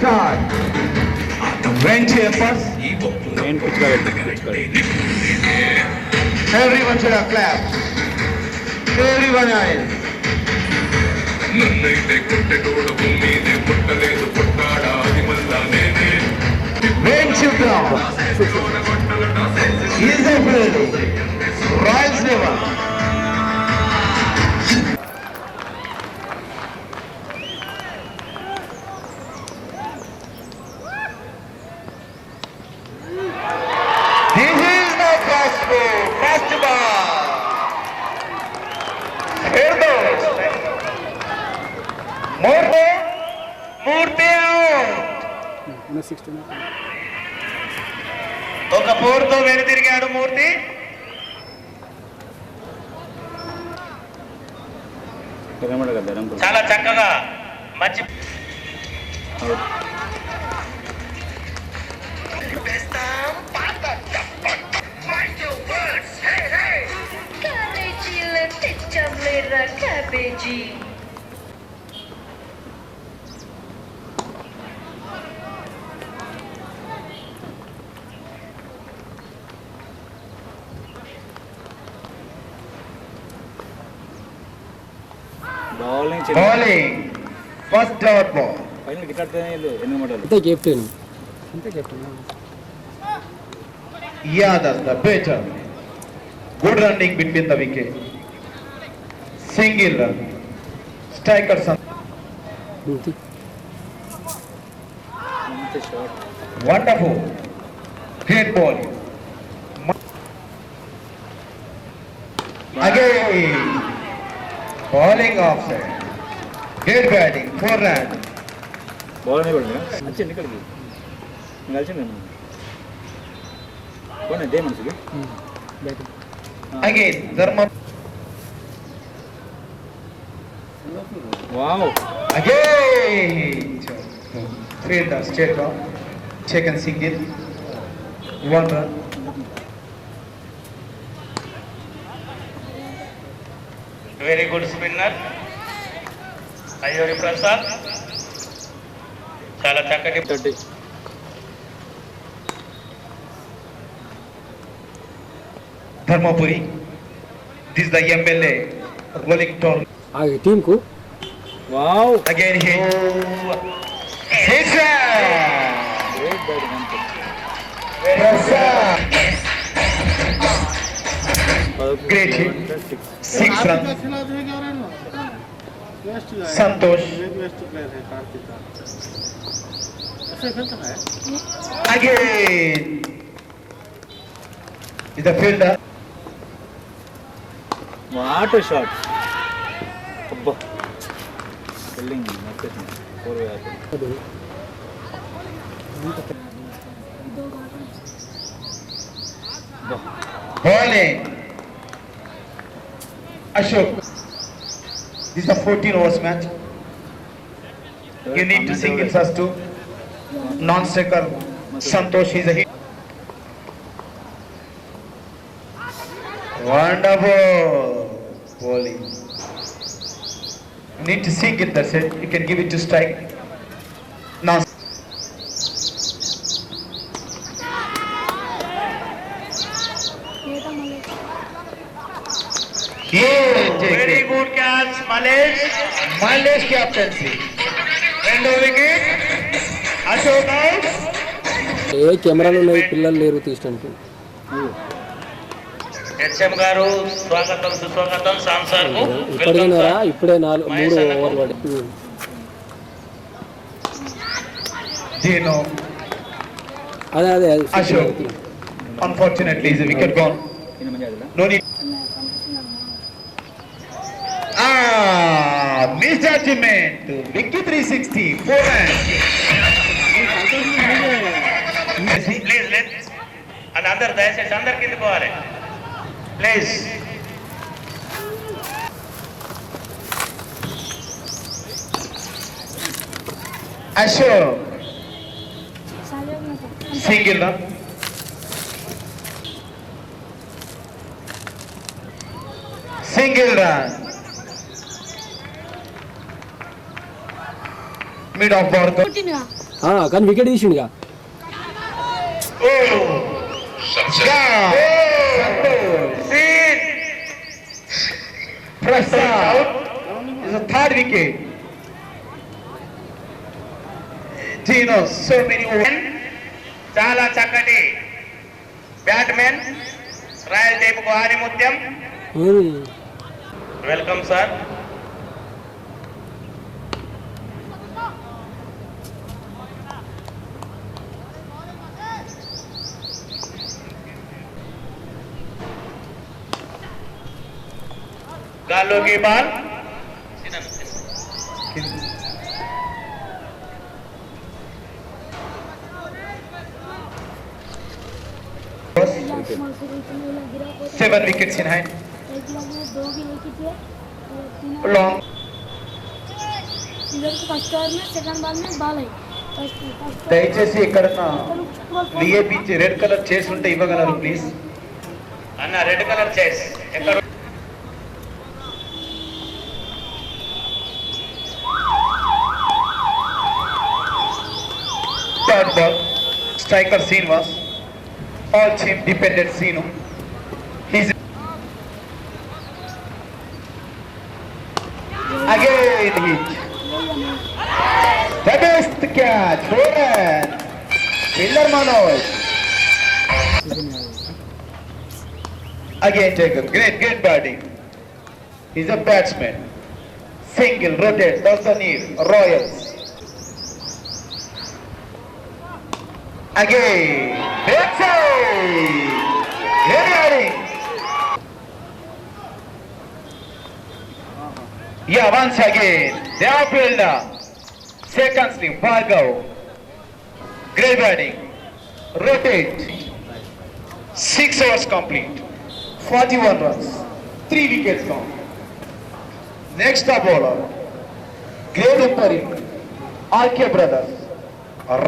start. When first, Main pitch card. everyone should have clapped. Everyone else. When shoot down. Easy field. Royals never. This is the gospel. First ball. Erdos. Murti out. ఒక పోరుతో వెనుతిరిగాడు మూర్తి. చాలా చక్కగా మంచి Cabbage. Bowling. First dot ball. Captain. Yeah, that's the better. Good running between the wicket. Single run. Striker son. Wonderful. Great ball. Again. Bowling offside. Great batting. 4 runs. Ball नहीं बढ़ेगा. अच्छे निकल गई. निकाल चुके हैं. कौन है दे Mansoori? Batting. Again, Dharma. Wow. Again. Fielder straight off. Second single. 1 run. Very good spinner. Ayuri Prasad. చాలా చక్కటి 30. Dharmapuri. This is the MLA rolling tour. आगे टीम को. Wow. Again he. Six. Great batting. Prasad. Great hit. 6 runs. Santosh. Again. Is the fielder. What a shot. Abba. Filling. Nothing. 4 way. Bowling. Ashok. This is a 14 overs match. You need to singles us too. Non-striker Santosh is a hit. Wonderful bowling. You need to sink it, that's it. You can give it to strike. Non. very good catch, Malesh. Malesh captaincy. రెండో wicket Ashok out. ఏ కెమెరాలు ఉన్నాయి పిల్లలు లేరు తీయడానికి. HM గారు స్వాగతం సుస్వాగతం Sam sir కు. ఇప్పుడే 3 ఓవర్ పడి. Dino. అదే Ashok. Unfortunately, is a wicket gone. No need. Misjudgment. Wicket 360. 4 runs. Please let and అందరు దయచేసి అందరు కింద పోవాలి please. Ashok. Single run. Single run. Mid of board. కానీ wicket తీసిండుగా. Prasad is a third wicket. Dino, so many చాలా చక్కటి batsmen royal టీముకు ఆనిముత్యం. Welcome sir. గాల్లోకి ball. Seven wickets in hand. Long. First over में सेकंड बॉल में ball है దయచేసి ఎక్కడన్నా విఏపీ రెడ్ కలర్ చేసి ఉంటే ఇవ్వగలరు ప్లీజ్. అన్న రెడ్ కలర్ చేస్ ఎక్కడ? Third ball, striker Srinivas, all team dependent Sinu. He's again hit. The best catch, Ronan. Fielder Manoj. Again Jacob, great batting. He's a batsman. Single, rotate, doesn't need Royals. Again, that's it. Very hard. Yeah, once again, the outfielder, second slip, Bhargav. Great batting. Rotate. 6 overs complete. 41 runs. 3 wickets gone. Next up bowler, great umpiring, RK brothers,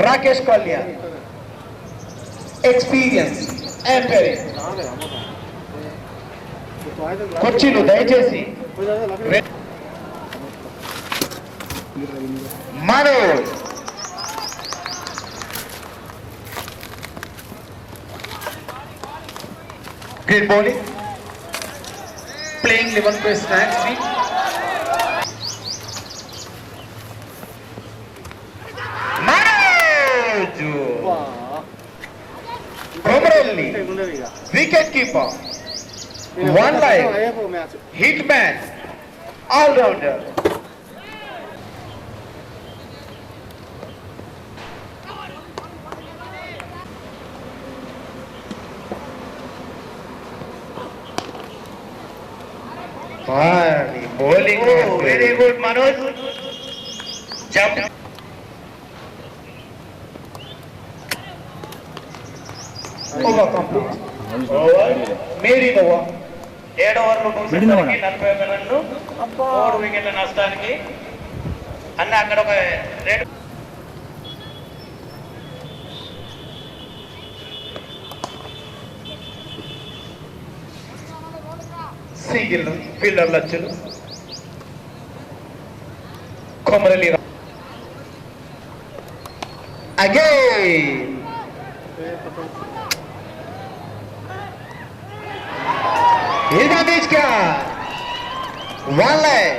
Rakesh Kalyan. Experience, umpiring. కుర్చీలు దయచేసి Manoj great bowling, playing 11 pace snacks speed. Manoj Pomerelli, wicket keeper, one life, hitman, all rounder. Bowling, Oh, very good, Manoj. Jump. Over complete. Over. Made in over. 7 ఓవర్లు ముగిసేసరికి 41 రన్లు, 3 వికెట్ల నష్టానికి. అన్న అక్కడ ఒక rate Single fielder లచ్చులు. కొమరలి again. He's a beach car. One leg.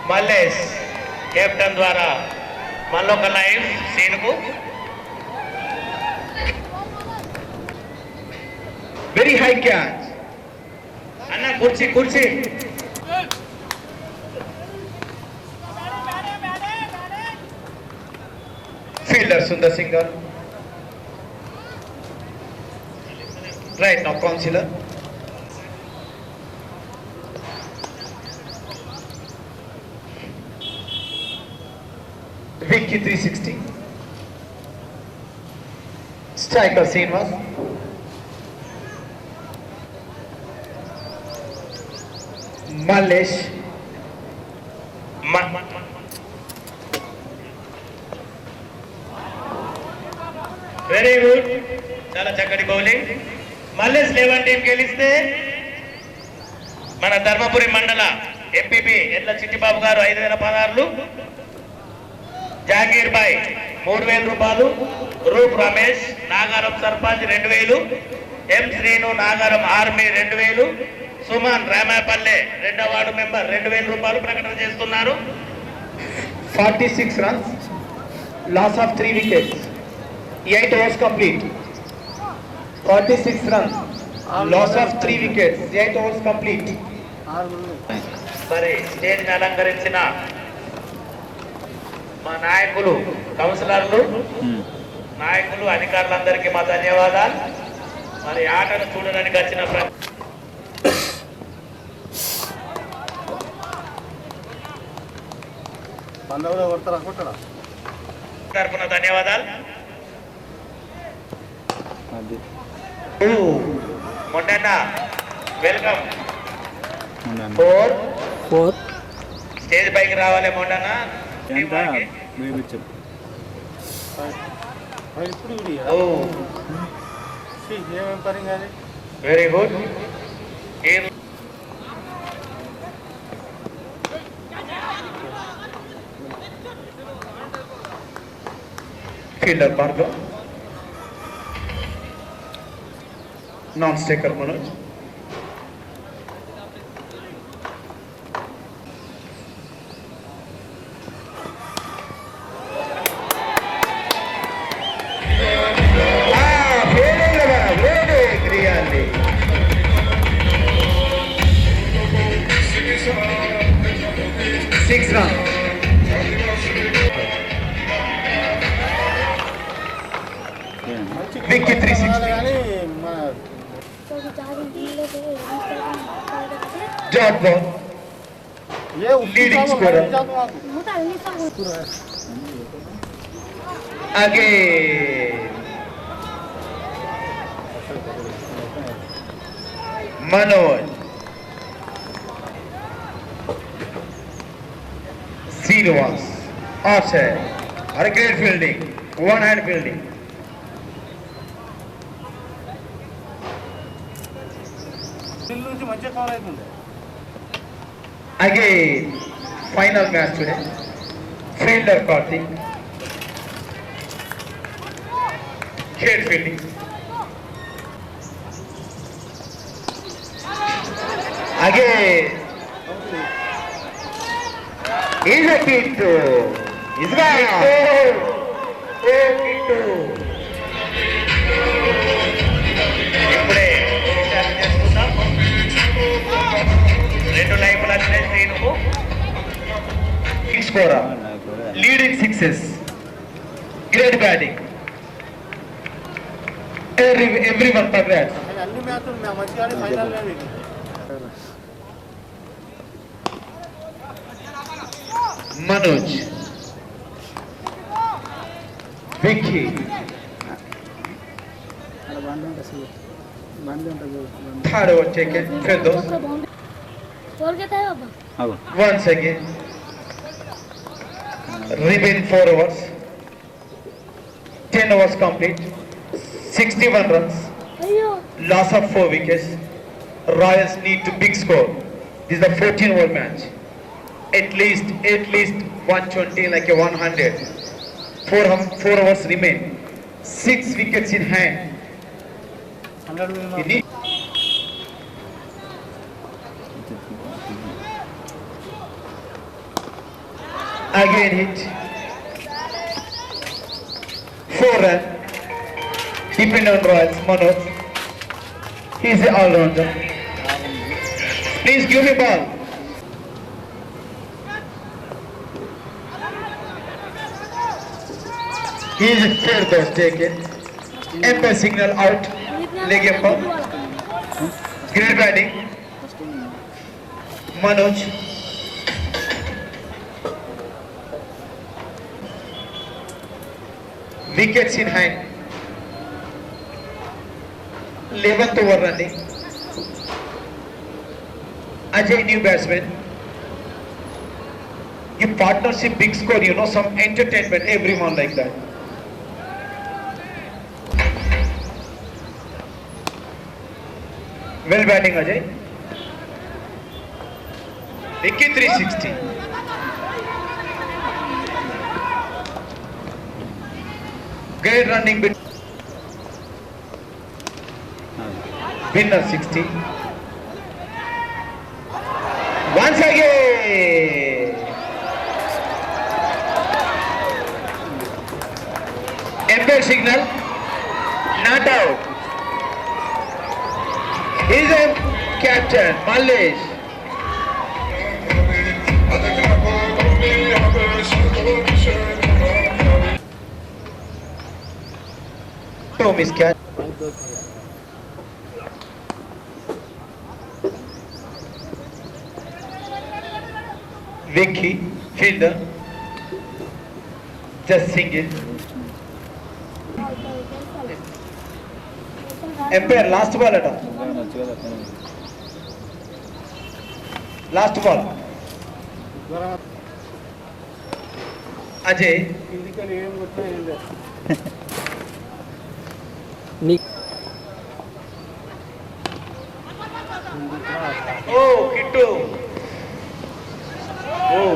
Mallesh captain ద్వారా మళ్ళొక live సీన్కు. Very high catch. అన్న కుర్చీ Fielder Sundar Singhal. Right now, Councillor. Vicky 360. Striker Srinivas. Mallesh. Very good, చాలా చక్కటి బౌలింగ్. మల్లేష్ 11 టీం గెలిస్తే మన ధర్మపురి మండల ఎంపీపీ ఎడ్ల చిట్టిబాబు గారు 5,000 పదార్లు, జాగీర్ బాయ్ రూపాయలు, రూప్ రమేష్ నాగారం సర్పంచ్ 2000, ఎం శ్రీను నాగారం ఆర్మీ 2000, సుమన్ రామాపల్లె 2వ వార్డు మెంబర్ 2000 రూపాయలు ప్రకటన చేస్తున్నారు. 46 runs, loss of 3 wickets, 8 overs complete. 46 runs, loss of 3 wickets, 8 overs complete. మరి స్టేజ్ అలంకరించిన మా నాయకులు, కౌన్సిలర్లు, నాయకులు, అధికారులందరికీ మా ధన్యవాదాలు. మరి ఆటను చూడడానికి వచ్చిన తరఫున ధన్యవాదాలు. మొన్న వెల్కమ్. 4 స్టేజ్ పైకి రావాలి మొన్న. Very good. Fielder Bhargav, non striker Manoj. Six runs. Vicky 360. Jog ball. Leading scorer. Again. Manoj. Srinivas. Archer. A great fielding. One hand fielding. Again, final match today. Fielder Karthik. Great fielding. Again. Is a hit. Is a hit. ఇప్పుడే చేసుకుందాం. 2 లైఫ్లు వచ్చినాయి శ్రీనుకు. Scorer. Leading sixes. Great batting. Everyone congrats. Manoj. Vicky. Third over taken. Firdaus. Once again. Remain 4 overs. 10 overs complete. 61 runs. Loss of 4 wickets. Royals need to big score. This is the 14-over match. At least 120, like a 100. 4 overs remain. 6 wickets in hand. You need again hit. 4 run. Depend on Royals. Manoj. He's the all-rounder. Please give me ball. He is third dose taken. Empire signal out. Leg up. Great batting. Manoj. Wickets in hand. 11th over running. Ajay, new batsman. You partnership big score, you know, some entertainment, everyone like that. Well batting, Ajay. Vicky 360. Great running winner 60. Once again. Empire signal. Not out. He's a captain. Mallesh. No miss catch. Vicky, fielder. Just single. Empire last ball at all. మంచిగా తప్పని Last ball. Ajay. Oh, Kittu. Oh,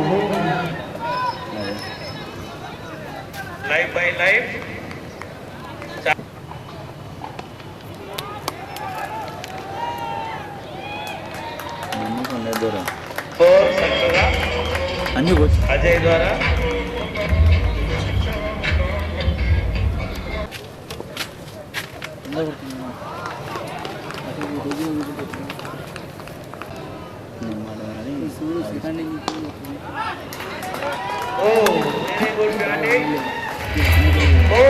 life by life నమ్మకం దూరం 4 చక్కగా అన్ని coach Ajay ద్వారా ఓ very good batting ఓ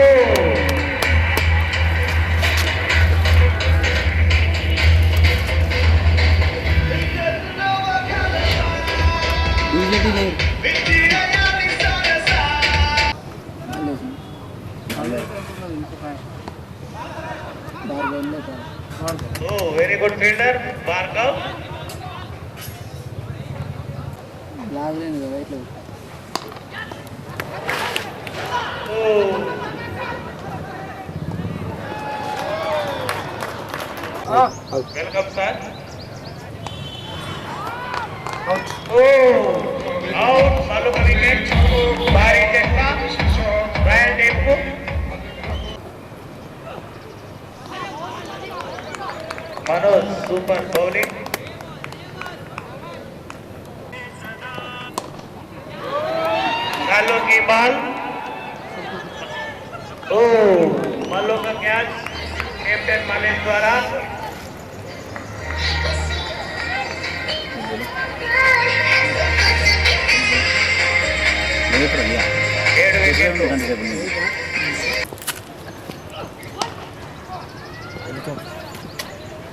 ఓ very good fielder Bhargav ఓ welcome sir ఓ out మరొక wicket భారీ చెక్క రాయల్ టీంకు మనోజ్ సూపర్ బౌలింగ్ गालों की बॉल ओ मल्लो का कैच कैप्टन मालिक द्वारा ఏడు వికెట్లు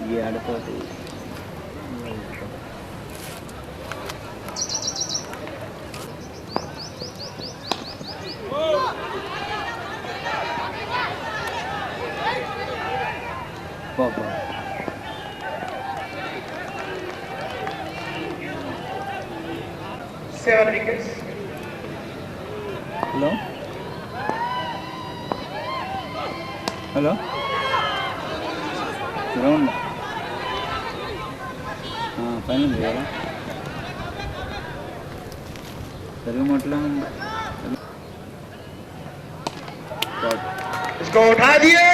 ये आड़पोते पापा 7 wickets. Hello hello ground final చేయాలా తెలుగు మాట్లాడు इसको उठा दिए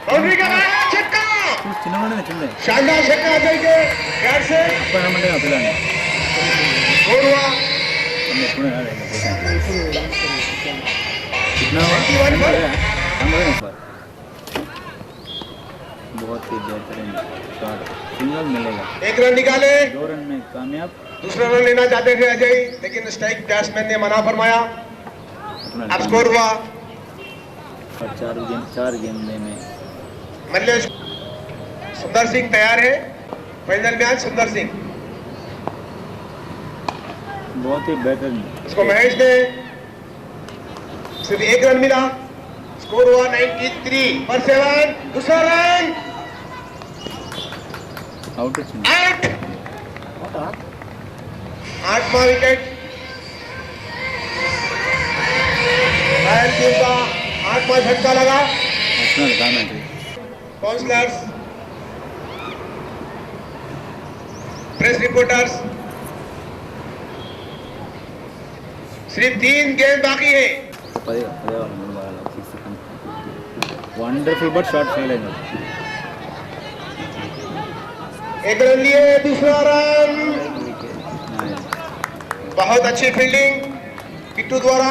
बाउंड्री का छक्का చిన్నవాడే చిన్న शानदार छक्का अजय के बैट से అప్పనమంటే నా పిల్లని स्कोर हुआ ఎప్పుడు రాలేదు कितना हुआ बहुत ही बेहतरीन शॉट सिंगल मिलेगा एक रन निकाले 2 रन में कामयाब दूसरा रन लेना चाहते थे अजय लेकिन स्ट्राइक बैट्समैन ने मना फरमाया अपना अब स्कोर हुआ और 4 गेम में मल्लेश सुंदर सिंह तैयार है फाइनल मैच सुंदर सिंह बहुत ही बेहतरीन इसको महेश ने सिर्फ 1 रन मिला स्कोर हुआ 93 पर 7 दूसरा रन आउट వచ్చింది आउट 8वां विकेट रायल टीम का 8वां झटका लगा వస్తున్నారు కామెంటరీ काउंसलर्स प्रेस रिपोर्टर्स सिर्फ 3 गेम बाकी है 10 వాళ్ళు 3 బాగా 6 second wonderful but short fail అయింది. एक रन लिए, दूसरा रन, बहुत अच्छी फील्डिंग किट्टू द्वारा.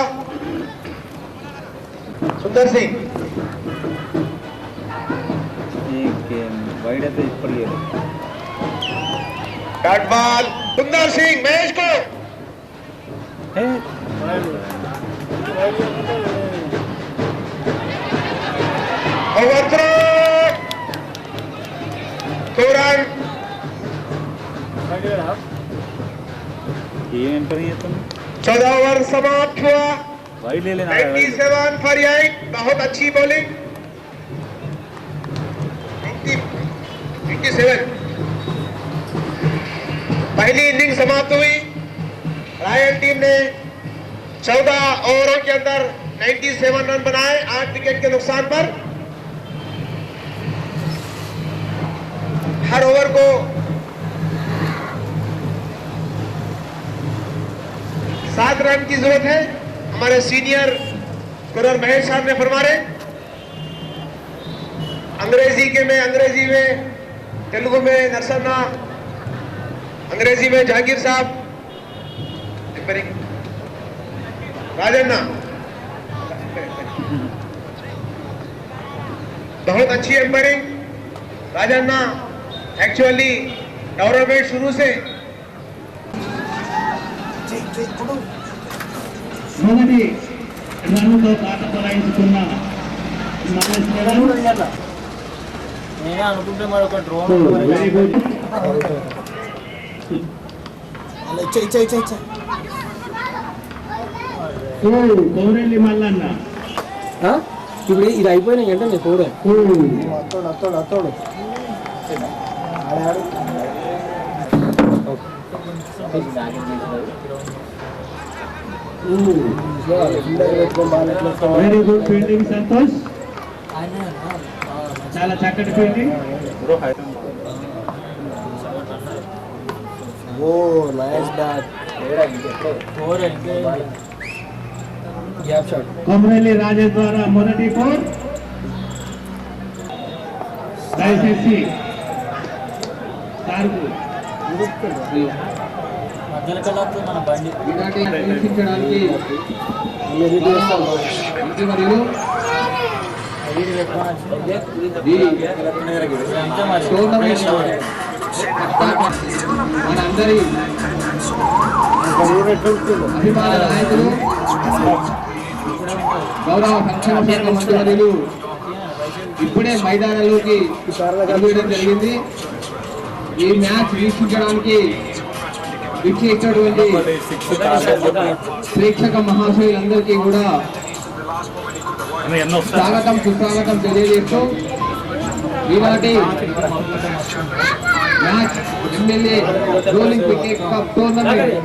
सुंदर सिंह వైడ్ అయితే ఇప్పటికే डॉट बॉल, सुंदर सिंह मैच को ओवरथ्रो, 2 रन. ఏం ఎంపైర్ చేస్తాను 14 ओवर समाप्त हुआ. వైడ్ ले लेना 97 फॉर 8. बहुत अच्छी बॉलिंग. 97. पहली इनिंग समाप्त हुई. रॉयल टीम ने 14 ओवरों के अंदर 97 रन बनाए 8 विकेट के नुकसान पर. हर ओवर को 7 रन की जरूरत है. हमारे सीनियर कुरर महेश साहब ने फरमा रहे. अंग्रेजी में तेलुगु में नरसन्ना, अंग्रेजी में जहांगीर साहब, राजन्ना. बहुत अच्छी एम्पायरिंग राजन्ना. एक्चुअली टूर्नामेंट शुरू से మొదటి రన్నుతో కాట తొలగించుకున్న నేనే అనుకుంటే మరి ఒక drone very good. Korelli Mallanna ఇప్పుడు ఇది అయిపోయినాయి అంటే నేను కూడా అత్తోడు వెరీ గుడ్ ఫీల్డింగ్ సంతోష్, చాలా చక్కటి fielding. Oh nice bat gap shot. Komarelli Rajesh ద్వారా మొదటి 4. దయచేసి సార్కు మధ్యలో కల్లా మన బండి పరీక్షించడానికి మరియు టోర్నమెంట్ మనందరి అభిమాన నాయకులు గౌరవ సంక్షేమ శాఖ మంత్రివర్యులు ఇప్పుడే మైదానంలోకి అడుగువేయడం జరిగింది. ఈ మ్యాచ్ వీక్షించడానికి వీక్షించినటువంటి ప్రేక్షక మహాశయులందరికీ కూడా స్వాగతం సుస్వాగతం తెలియజేస్తూ ఈనాటి match MLA rolling cricket cup tournament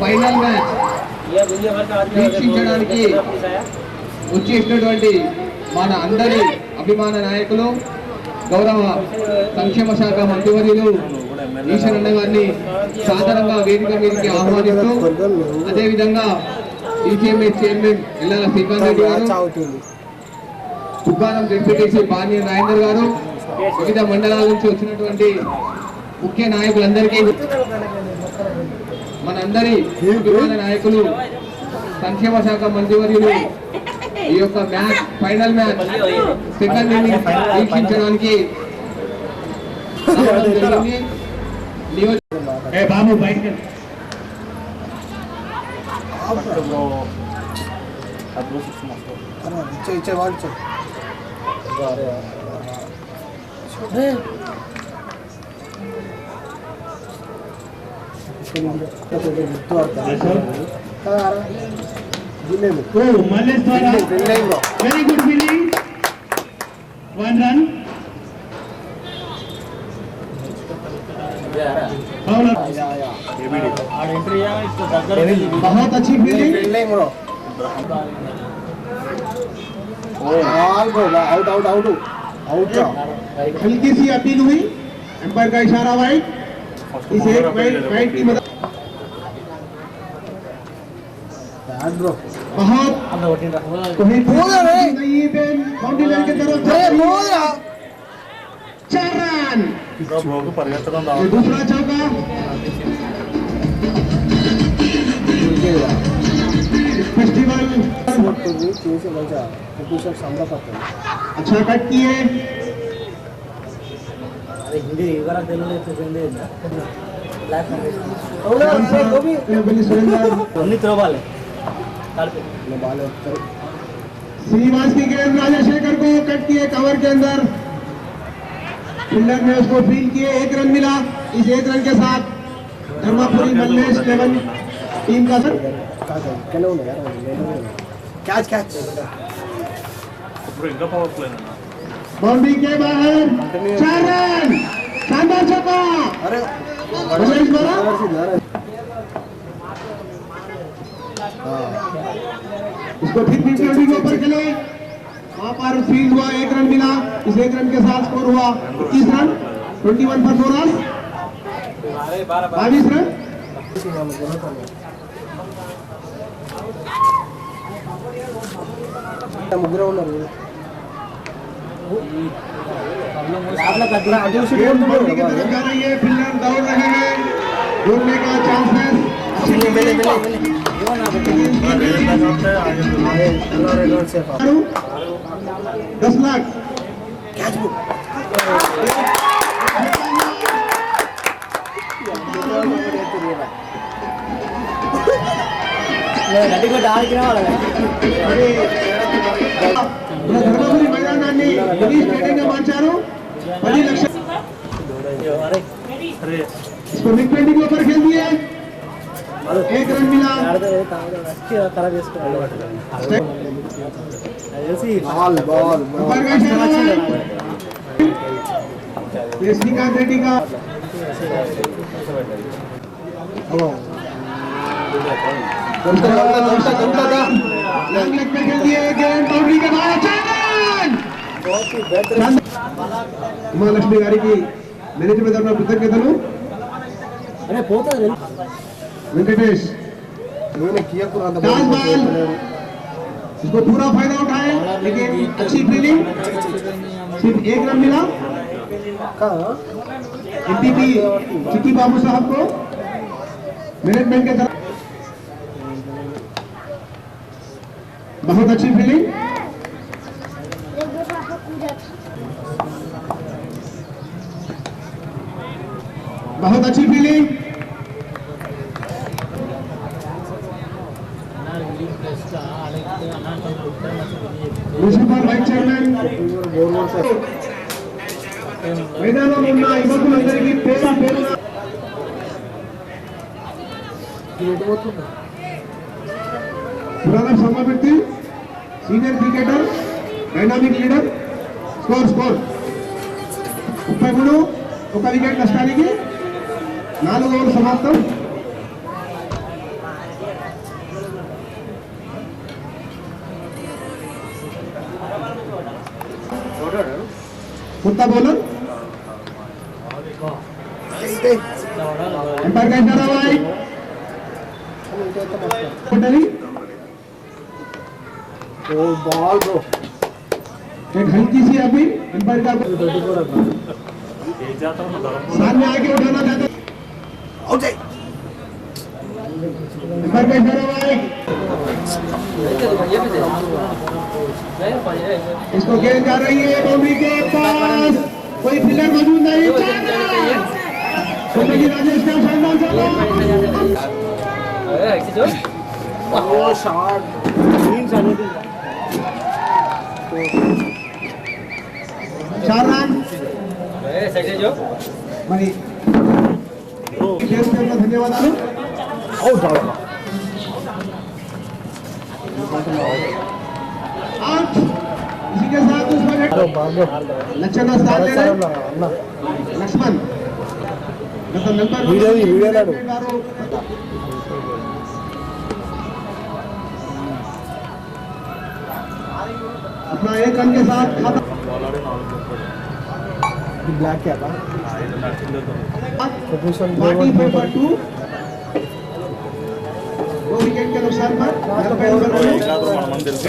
final match వీక్షించడానికి వచ్చేసినటువంటి మన అందరి అభిమాన నాయకులు గౌరవ సంక్షేమ శాఖ మంత్రివర్యులు ఈశ్వరన్న గారిని సాధారణంగా వేదిక మీదకి ఆహ్వానిస్తూ, అదేవిధంగా ఈసీఎంఎస్ చైర్మన్ ఎల్లాల శ్రీకాంత్ రెడ్డి గారు, దుకాణం డిప్యూటీసీ బాణ్య నాయందర్ గారు, వివిధ మండలాల నుంచి వచ్చినటువంటి ముఖ్య నాయకులందరికీ, మనందరి అభిమాన నాయకులు సంక్షేమ శాఖ మంత్రివర్యులు ఈ యొక్క match final match second innings వీక్షించడానికి జరిగింది. బాబు బయట మల్లేష్ ద్వారా వెరీ గుడ్ ఫీల్డింగ్, 1 రన్. बहुत अच्छी fielding out out out out हल्की सी अपील हुई, एम्पायर का इशारा वाइड. इस एक वाइड की मदद बहुत बाउंड्री लाइन के की तरफ 4 रन। ये दूसरा चौका। फेस्टिवल अच्छा कट किए। श्रीनिवास की गेंद राजशेखर को कट किए कवर के अंदर। फील्डर ने उसको फील्ड किए, 1 रन मिला। इस 1 रन के साथ धर्मापुरी मल्लेश 11 टीम का सर कैच बाउंड्री के बाहर 4 रन। शानदार चौका। मल्लेश द्वारा इसको फिर बाउंड्री के ऊपर खेले, वहां पर फील्ड हुआ, 1 रन मिला। इस 1 रन के साथ स्कोर हुआ 21 रन। 21 पर 4 रन, 22 रन। ముగ్గురు ఉన్నారు बाउंड्री की तरफ जा रही है, फील्डर दौड़ रहे हैं, दौड़ने का चांस है। 10 लाख ధర్మపురి మైదానాన్ని మినీ స్టేడియంగా మార్చారు। 10 లక్షలు इसको मिड पेंडिंग के ऊपर खेल दिए, 1 रन मिला। श्रीकांत रेड्डी का लॉन्ग लेग पे खेल दिए, गेंद बाउंड्री के बाहर 4 रन। महालक्ष्मी गारी की మేనేజ్మెంట్ తరఫున కృతజ్ఞతలు। వెంకటేష్ इसको पूरा फायदा उठाए, लेकिन अच्छी फील्डिंग, सिर्फ 1 रन मिला। एमपीपी चिट्टी बाबू साहब को मैनेजमेंट के तरफ बहुत अच्छी फील्डिंग। बहुत अच्छी फील्डिंग। म्यूनिसिपल वाइस चेयरमैन मैदान में ఉన్న యువకులందరికీ పేరు పేరున పురాణ సమాపత్తి senior cricketer dynamic leader score 33 ఒక వికెట్ నష్టానికి 4 ఓవర్లు సమాప్తం। కొత్త బౌలర్ अंपायर का इशारा हुआ है, बॉल ब्रो एक हल्की सी अभी अंपायर का सामने आके उठाना चाहता आउट है। अंपायर का इशारा हुआ है, इसको गेंद जा रही है बाउंड्री के पास, कोई फील्डर मौजूद नहीं। राजेश का शानदार शॉट 4 रन। మరి ధన్యవాదాలు। आउट। इसी के साथ उसमें लक्षण स्थान ले रहे लक्ष्मण अपना 1 रन के साथ खाता ब्लैक क्या था पार्टी पेपर 2 2 विकेट के नुकसान पर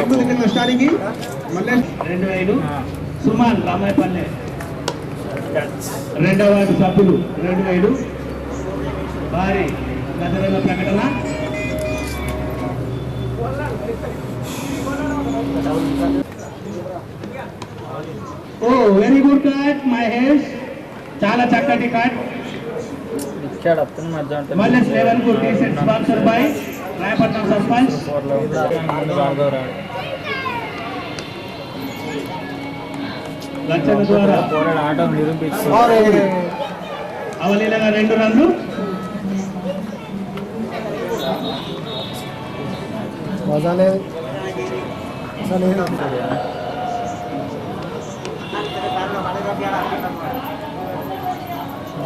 2 विकेट नष्टाనికి మల్లేష్ 2000 సుమన్ రామాయపల్లె రెండవ వార్డు సభ్యులు 2000 భారీ గతవేళ ప్రకటన. Oh very good cut Mahesh, చాలా చక్కటి కట్. మల్లేష్ 11 को tea set sponsor by Raipatnam sarpanch. లక్షల ద్వారా ఆటం నిరూపించి అవలీలగా 2 రన్లు.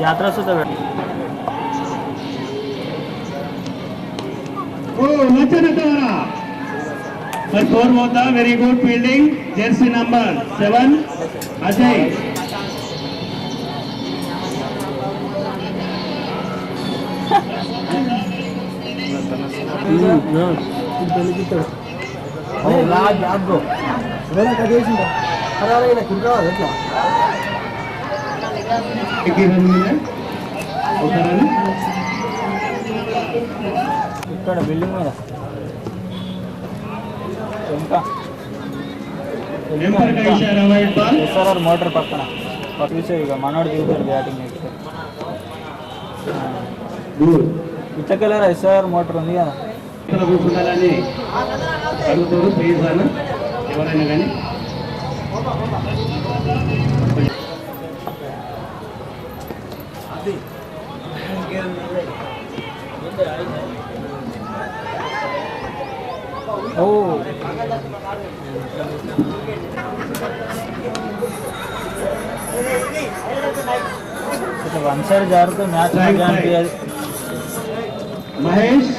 यात्रा सुद्धा ఓ లక్షల ద్వారా స్కోర్ होता. Very good fielding. Jersey number 7 Ajay. ఇక్కడ బిల్డింగ్ మీద ఇంకా నెంబర్ का इशारा वाइड बॉल. ఎస్ఆర్ఆర్ మోటార్ పక్కన చూసే ఇక మనోడు దిగుతాడు బ్యాటింగ్ నెక్స్ట్. గుడ్. ఇచ్చకెళ్ళారా ఎస్ఆర్ఆర్ మోటార్ ఉంది కదా. ఇక్కడ కూర్చుండాలని అడుగుతారు ప్లీజ్ అన్న ఎవరైనా కానీ. ఓ వన్ సైడ్ జారుతూ మ్యాచ్ అనిపించదు. మహేష్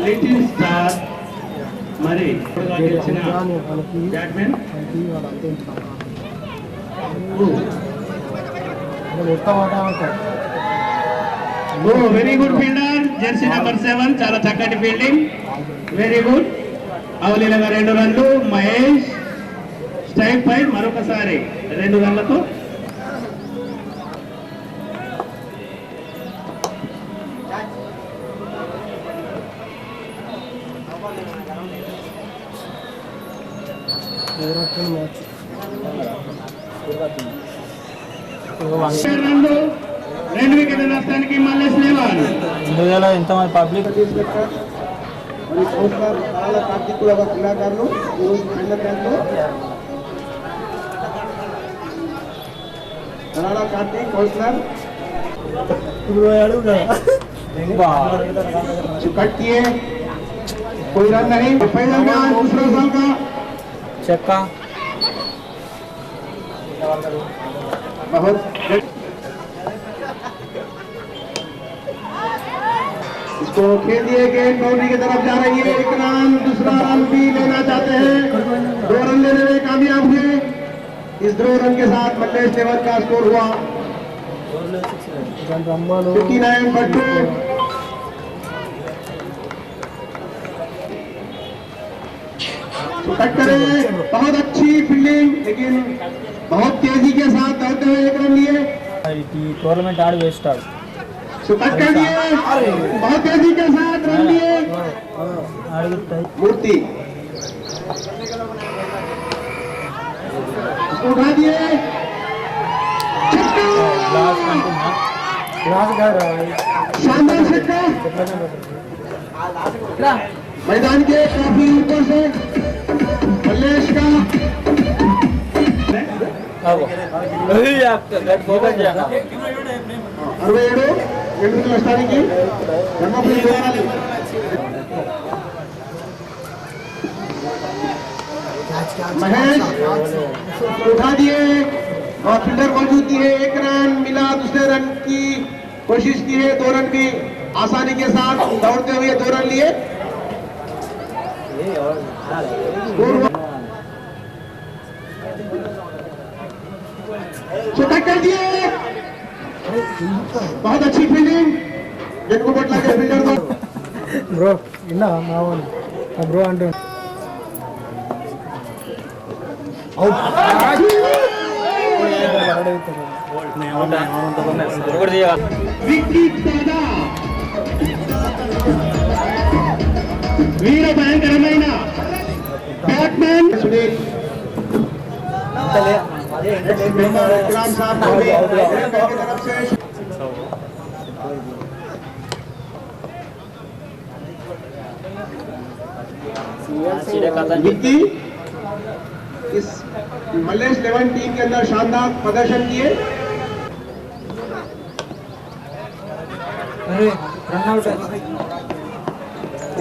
లిటిల్ స్టార్ మరి ఇప్పుడుగా గెలిచిన batsmen. Oh very good fielder jersey number 7, చాలా చక్కటి ఫీల్డింగ్. Very good. అవలీలగా 2 రన్లు. మహేష్ స్ట్రైక్ పై మరొకసారి 2 రన్లతో. రన్లు. 2 వికెట్ల నష్టానికి మల్లేష్ లేవాలి. ఇండియాలో ఎంతమంది పబ్లిక్ మరి కౌన్సిలర్ నారాయణ కార్తీక్ కూడా ఒక క్రీడాకారులు ఈరోజు ఖండపేటలో. నారాయణ కార్తీక్ కౌన్సిలర్ कट किए, कोई रन नहीं. पहला बॉल दूसरा साल का चक्का बहुत. इसको खेल दिए गेंद बाउंड्री की तरफ जा रही है. 1 रन, दूसरा रन भी लेना चाहते हैं. 2 रन लेने में कामयाब हुए. इस 2 रन के साथ मल्लेश 7 का स्कोर हुआ 59 पर 2. कट करे, बहुत अच्छी फील्डिंग, लेकिन बहुत तेजी के साथ दौड़ते हुए 1 रन लिए. टूर्नामेंट आड़ वेस्ट आड़ कट कर दिए, बहुत तेजी के साथ रन लिए. मूर्ति उठा दिए. शानदार छक्का मैदान के काफी ऊपर से मल्लेश का. 67 ఎనిమిది నష్టానికి ధర్మపురి వేయాలి. महेश उठा दिए और फील्डर मौजूद थी है. 1 रन मिला. दूसरे रन की कोशिश की है. 2 रन भी आसानी के साथ दौड़ते हुए 2 रन लिए. छक्का कर दिए. बहुत अच्छी फील्डिंग. जिनको बटला के फील्डर को బ్రో విన్నా మామూలు బ్రో అంటూ వీర భయంకరమైన బ్యాట్మెన్ సునీల్ विक्रांत साहब को भी की तरफ से विक्की इस मल्लेश 11 टीम के अंदर शानदार प्रदर्शन किए।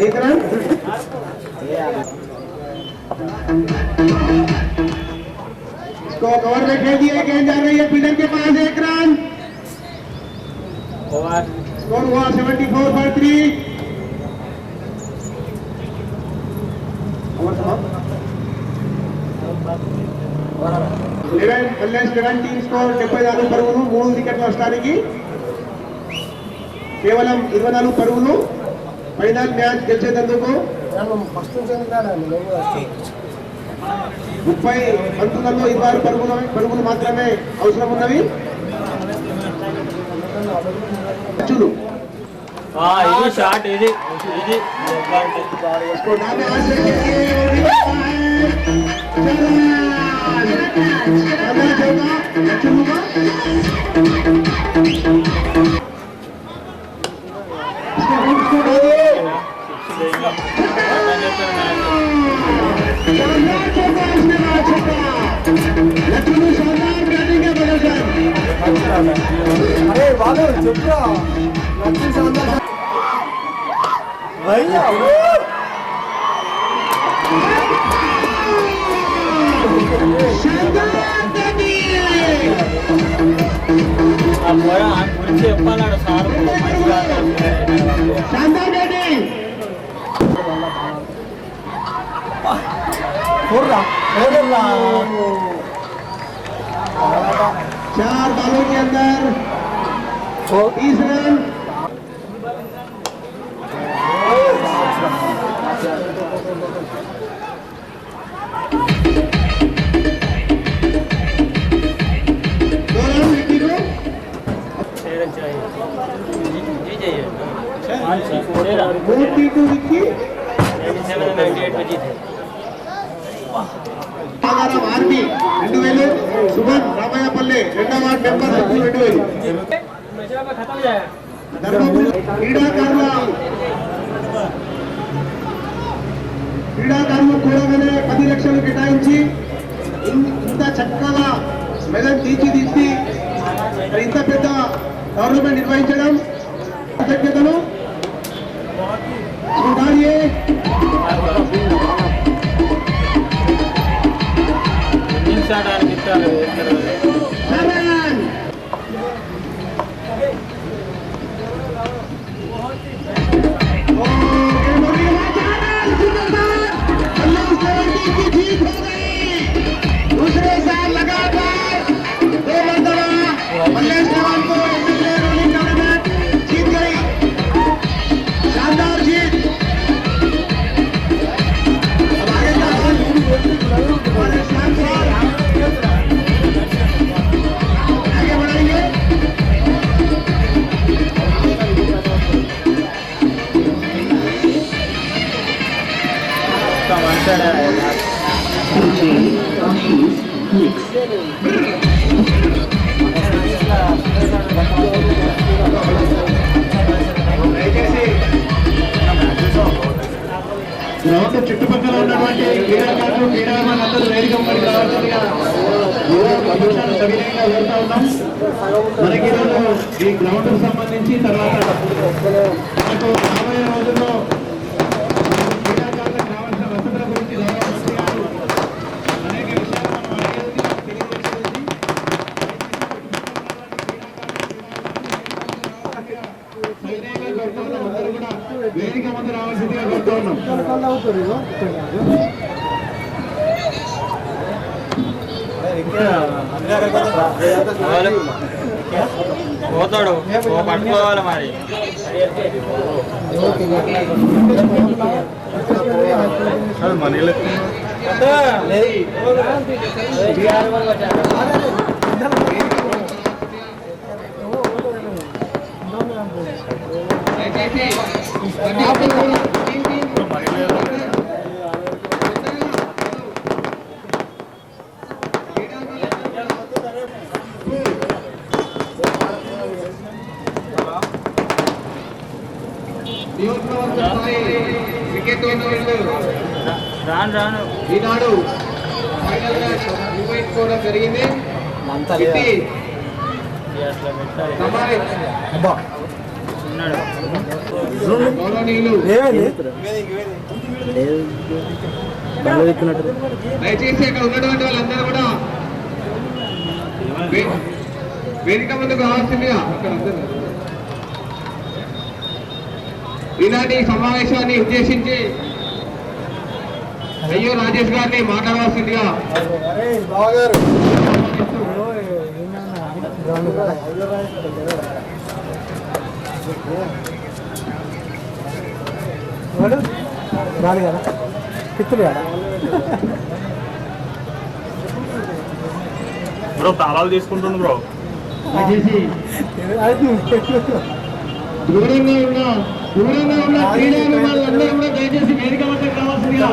एक रन इसको कवर में खेल दिया, गेंद जा रही है फील्डर के पास, एक रन स्कोर हुआ 74 for 3। మల్లేష్ 11 టీమ్ స్కోర్ 74 పరుగులు, 3 వికెట్ల నష్టానికి కేవలం 24 పరుగులు ఫైనల్ మ్యాచ్ గెలిచేందుకు 30 పంతులలో 26 పరుగులు మాత్రమే అవసరం ఉన్నవి। ఇది షాట్ ఇది అరే బాబు చెప్పురా భయ్యా గురించి చెప్పాలన్నాడు సార్ चार बालों के अंदर 30 रन। ఆర్మీ 2000, సుమన్ రామయ్యపల్లె రెండవ వార్డ్ మెంబర్ 2000। క్రీడాకారులు కూడగానే 10 లక్షలు కేటాయించి ఇంత చక్కగా మెడల్ తీర్చిదిద్ది ఇంత పెద్ద టోర్నమెంట్ నిర్వహించడం కృతజ్ఞతలు। दूसरे साल लगातार 2 मरतबा मल्लेश 11 को रोलिंग टूर्नामेंट जीत गई, शानदार जीत। आगे बढ़ाएंगे। గ్రౌండ్ చుట్టుపక్కల ఉన్నటువంటి క్రీడాకారులు క్రీడాభిమానులందరూ వేదిక పడి రావాల్సిందిగా సవినయంగా వెళ్తా ఉన్నాం। మనకి ఈరోజు ఈ గ్రౌండ్ కు సంబంధించి తర్వాత మనకు రాబోయే రోజుల్లో క్రీడాకారులకు కావాల్సిన వసతుల గురించి గౌరవమంత్రి గారు అనేక విషయాలు మనం అడిగేసి తెలియజేసేసి సవినయంగా కోరుతూ ఉన్నాం। అందరూ కూడా వేదిక ముందు రావాల్సిందిగా కోరుతూ ఉన్నాం। పోతాడు పట్టుకోవాలి మరి. క్రికెట్ టోర్నమెంట్ రాను ఈనాడు ఫైనల్ మ్యాచ్ నిర్వహించుకోవడం జరిగింది. ఇది గౌరవనీయులు దయచేసి అక్కడ ఉన్నటువంటి వాళ్ళందరూ కూడా వేదిక ముందుకు రావాల్సిందిగా అక్కడ ఈనాటి సమావేశాన్ని ఉద్దేశించి అయ్యో రాజేష్ గారిని మాట్లాడవలసిందిగా రాదు కదా పిత్తులు కదా బ్రో తాళాలు తీసుకుంటుండు బ్రో. దూరంగా ఉన్న క్రీడాభిమానులందరూ కూడా దయచేసి వేదిక వద్దకు రావాల్సిందిగా